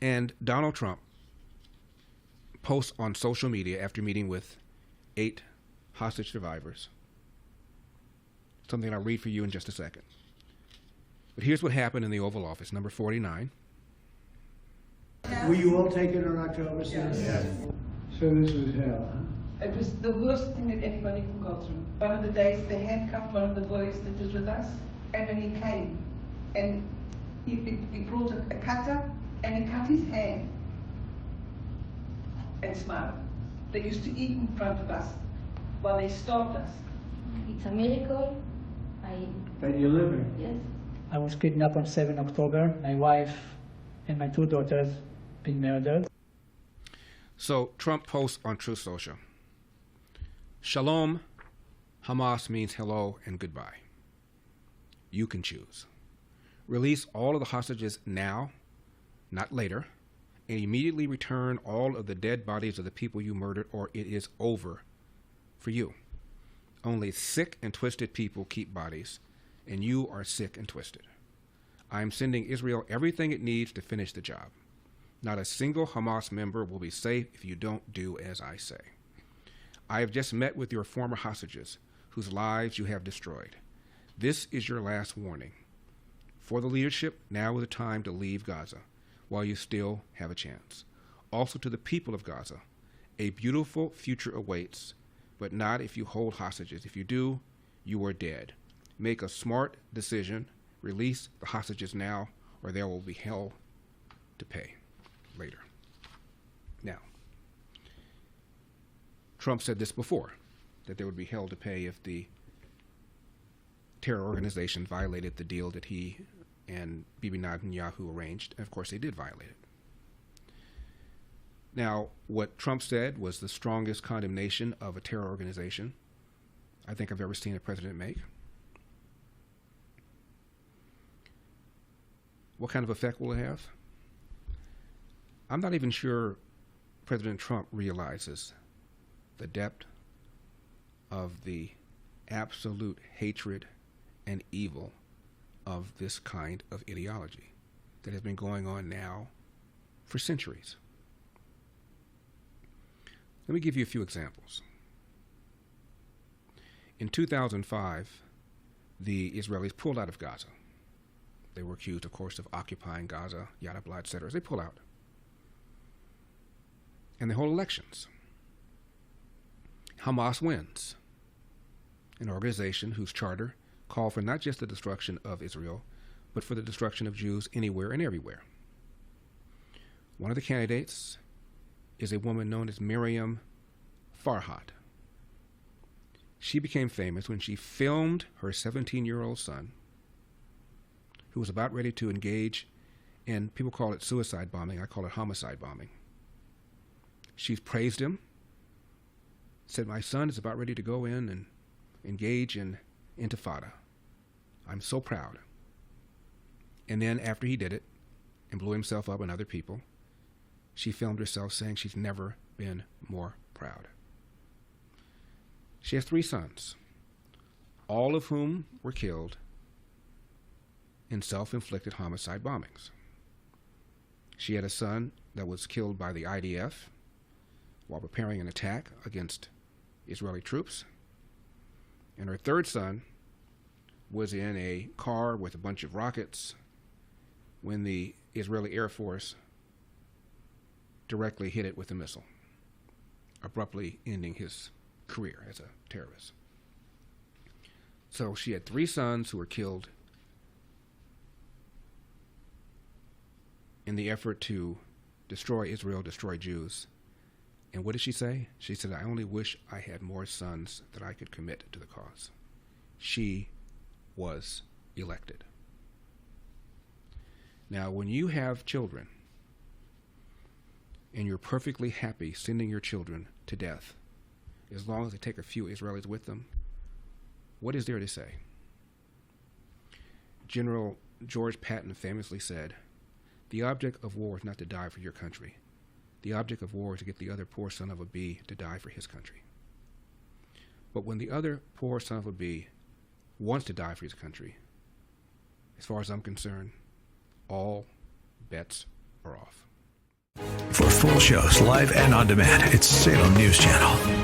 And Donald Trump posts on social media after meeting with 8 hostage survivors. Something I'll read for you in just a second. But here's what happened in the Oval Office, number 49. Were you all taken on October 6th? Yes. So this was hell, huh? It was the worst thing that anybody can go through. One of the days they handcuffed one of the boys that was with us, and when he came, and he brought a cutter, and he cut his hand, and smiled. They used to eat in front of us while they starved us. It's a miracle. That you're living? Yes. I was kidnapped on 7 October. My wife and my 2 daughters been murdered. So Trump posts on Truth Social. Shalom, Hamas means hello and goodbye. You can choose. Release all of the hostages now, not later, and immediately return all of the dead bodies of the people you murdered, or it is over for you. Only sick and twisted people keep bodies, and you are sick and twisted. I am sending Israel everything it needs to finish the job. Not a single Hamas member will be safe if you don't do as I say. I have just met with your former hostages, whose lives you have destroyed. This is your last warning. For the leadership, now is the time to leave Gaza while you still have a chance. Also to the people of Gaza, a beautiful future awaits, but not if you hold hostages. If you do, you are dead. Make a smart decision. Release the hostages now, or there will be hell to pay later. Now, Trump said this before, that there would be hell to pay if the terror organization violated the deal that he and Bibi Netanyahu arranged, and of course they did violate it. Now, what Trump said was the strongest condemnation of a terror organization I think I've ever seen a president make. What kind of effect will it have? I'm not even sure President Trump realizes the depth of the absolute hatred and evil of this kind of ideology that has been going on now for centuries. Let me give you a few examples. In 2005, the Israelis pulled out of Gaza. They were accused, of course, of occupying Gaza, yada, blah, etc. They pull out. And they hold elections. Hamas wins, an organization whose charter called for not just the destruction of Israel, but for the destruction of Jews anywhere and everywhere. One of the candidates is a woman known as Miriam Farhat. She became famous when she filmed her 17-year-old son, who was about ready to engage in, people call it suicide bombing, I call it homicide bombing. She's praised him, said, my son is about ready to go in and engage in intifada. I'm so proud. And then after he did it and blew himself up and other people, she filmed herself saying she's never been more proud. She has 3 sons, all of whom were killed in self-inflicted homicide bombings. She had a son that was killed by the IDF while preparing an attack against Israeli troops. And her 3rd son was in a car with a bunch of rockets when the Israeli Air Force directly hit it with a missile, abruptly ending his career as a terrorist. So she had 3 sons who were killed in the effort to destroy Israel, destroy Jews. And what did she say? She said, I only wish I had more sons that I could commit to the cause. She was elected. Now, when you have children and you're perfectly happy sending your children to death, as long as they take a few Israelis with them, what is there to say? General George Patton famously said, the object of war is not to die for your country. The object of war is to get the other poor son of a bee to die for his country. But when the other poor son of a bee wants to die for his country, as far as I'm concerned, all bets are off. full shows live and on demand. It's Salem News Channel.